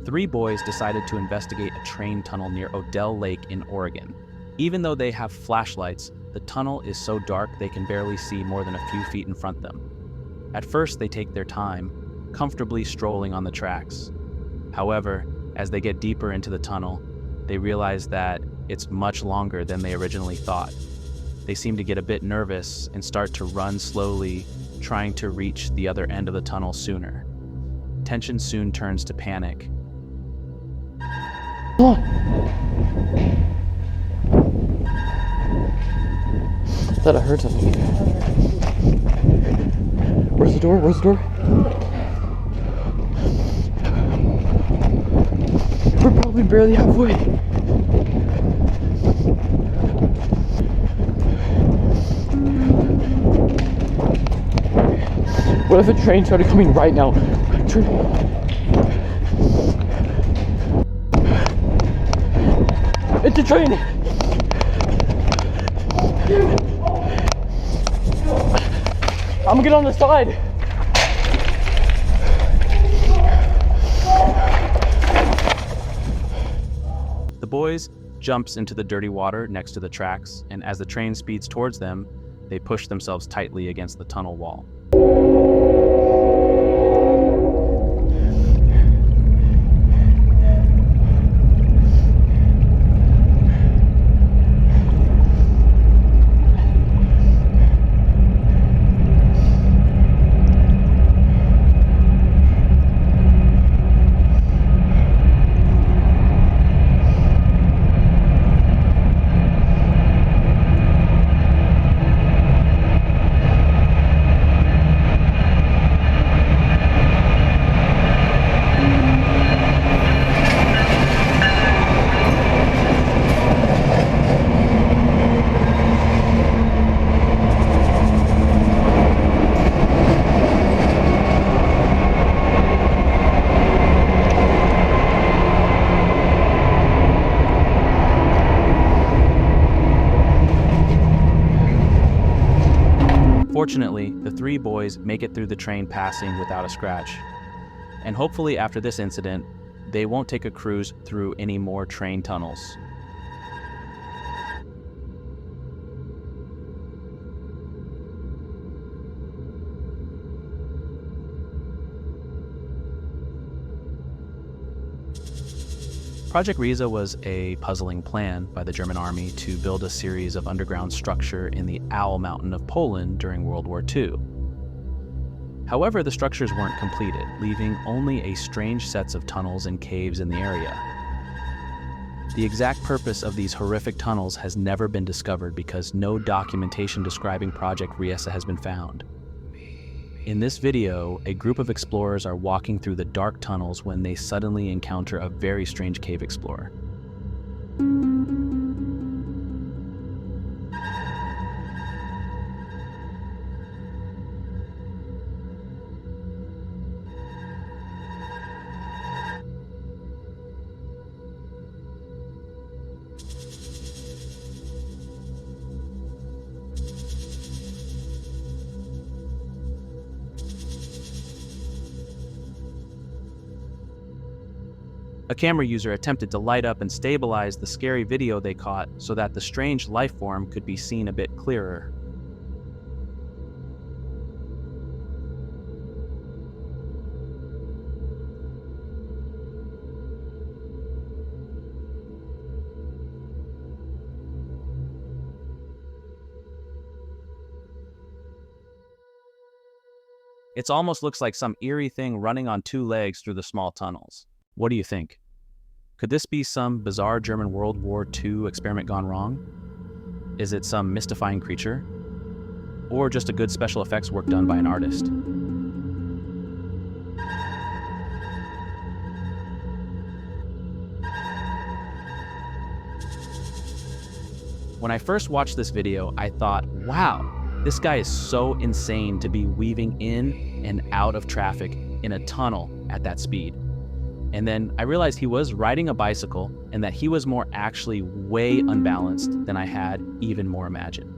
three boys decided to investigate a train tunnel near Odell Lake in Oregon. Even though they have flashlights, the tunnel is so dark they can barely see more than a few feet in front of them. At first, they take their time, comfortably strolling on the tracks. However, as they get deeper into the tunnel, they realize that it's much longer than they originally thought. They seem to get a bit nervous and start to run slowly, trying to reach the other end of the tunnel sooner. Tension soon turns to panic. Come on. I thought I heard something. Where's the door? Where's the door? We're probably barely halfway. What if a train started coming right now? It's a train! I'm gonna get on the side. The boys jumps into the dirty water next to the tracks, and as the train speeds towards them, they push themselves tightly against the tunnel wall. Fortunately, the three boys make it through the train passing without a scratch. And hopefully after this incident, they won't take a cruise through any more train tunnels. Project Riese was a puzzling plan by the German army to build a series of underground structure in the Owl Mountain of Poland during World War II. However, the structures weren't completed, leaving only a strange sets of tunnels and caves in the area. The exact purpose of these horrific tunnels has never been discovered because no documentation describing Project Riese has been found. In this video, a group of explorers are walking through the dark tunnels when they suddenly encounter a very strange cave explorer. A camera user attempted to light up and stabilize the scary video they caught so that the strange life form could be seen a bit clearer. It almost looks like some eerie thing running on two legs through the small tunnels. What do you think? Could this be some bizarre German World War II experiment gone wrong? Is it some mystifying creature? Or just a good special effects work done by an artist? When I first watched this video, I thought, wow, this guy is so insane to be weaving in and out of traffic in a tunnel at that speed. And then I realized he was riding a bicycle and that he was more actually way unbalanced than I had even more imagined.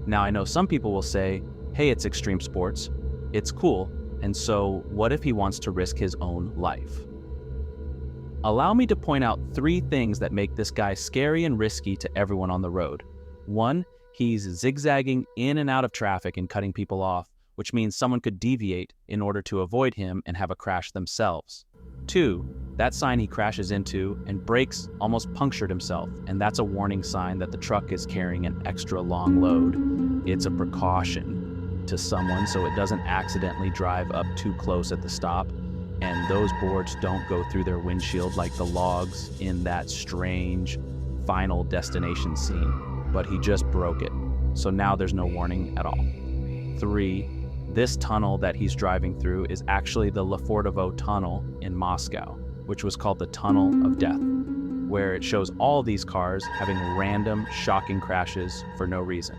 Now, I know some people will say, hey, it's extreme sports, it's cool, and so what if he wants to risk his own life? Allow me to point out 3 things that make this guy scary and risky to everyone on the road. 1, he's zigzagging in and out of traffic and cutting people off, which means someone could deviate in order to avoid him and have a crash themselves. 2, that sign he crashes into and brakes almost punctured himself, and that's a warning sign that the truck is carrying an extra long load. It's a precaution to someone so it doesn't accidentally drive up too close at the stop, and those boards don't go through their windshield like the logs in that strange Final Destination scene. But he just broke it, so now there's no warning at all. 3, this tunnel that he's driving through is actually the Lefortovo Tunnel in Moscow, which was called the Tunnel of Death, where it shows all these cars having random, shocking crashes for no reason.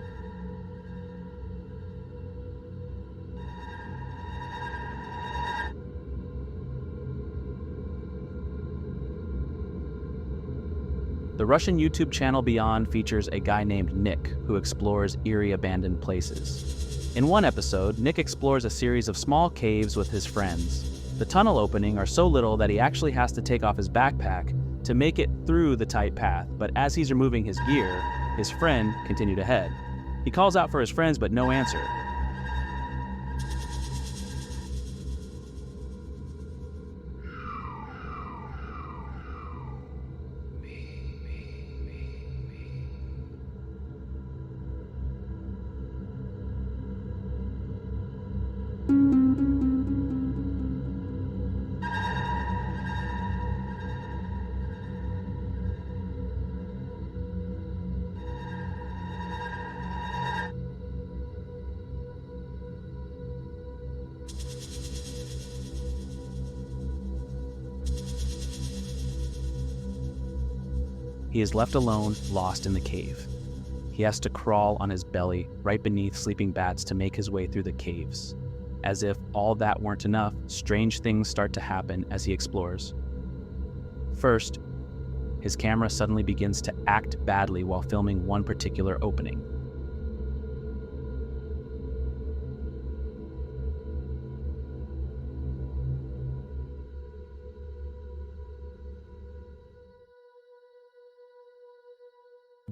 The Russian YouTube channel Beyond features a guy named Nick who explores eerie abandoned places. In one episode, Nick explores a series of small caves with his friends. The tunnel opening are so little that he actually has to take off his backpack to make it through the tight path, but as he's removing his gear, his friend continued ahead. He calls out for his friends, but no answer. He is left alone, lost in the cave. He has to crawl on his belly right beneath sleeping bats to make his way through the caves. As if all that weren't enough, strange things start to happen as he explores. First, his camera suddenly begins to act badly while filming one particular opening.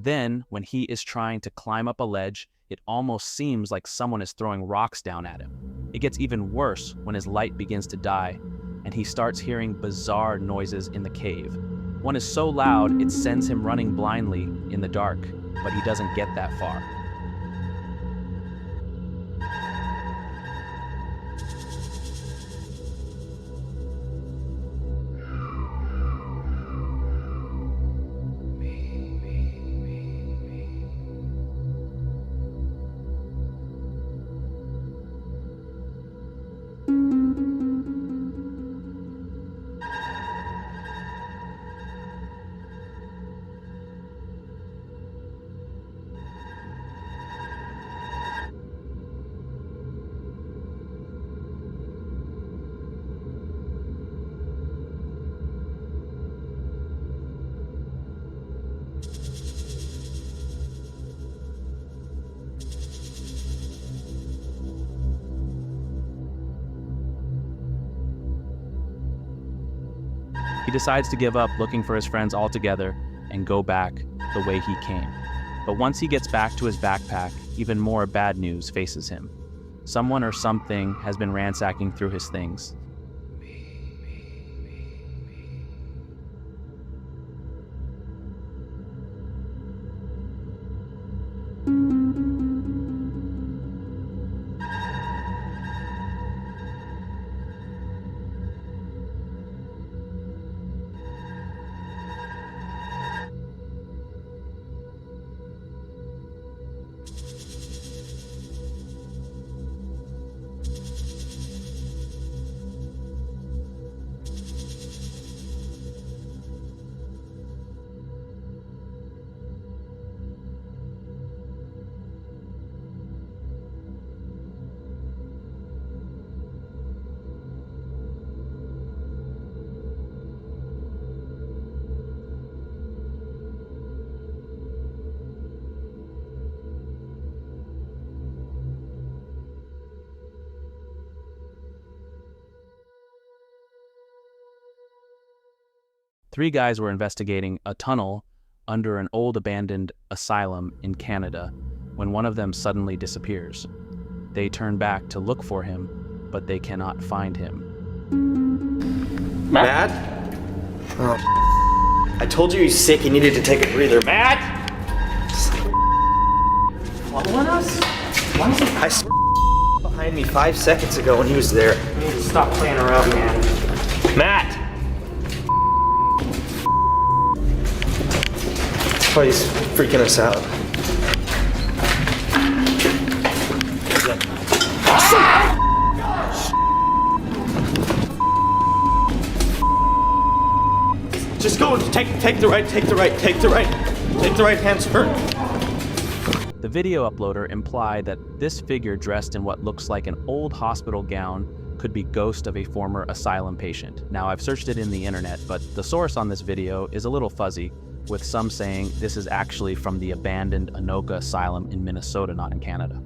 Then, when he is trying to climb up a ledge, it almost seems like someone is throwing rocks down at him. It gets even worse when his light begins to die, and he starts hearing bizarre noises in the cave. One is so loud it sends him running blindly in the dark, but he doesn't get that far. He decides to give up looking for his friends altogether and go back the way he came. But once he gets back to his backpack, even more bad news faces him. Someone or something has been ransacking through his things. 3 guys were investigating a tunnel under an old abandoned asylum in Canada when one of them suddenly disappears. They turn back to look for him, but they cannot find him. Matt? Oh, I told you he's sick, he needed to take a breather. Matt! Following us? Why is he? I swear behind me 5 seconds ago when he was there. You need to stop playing around, man. Matt! Oh, he's freaking us out. Just go, take the right hand turn. The video uploader implied that this figure dressed in what looks like an old hospital gown could be ghost of a former asylum patient. Now, I've searched it in the internet, but the source on this video is a little fuzzy, with some saying this is actually from the abandoned Anoka Asylum in Minnesota, not in Canada.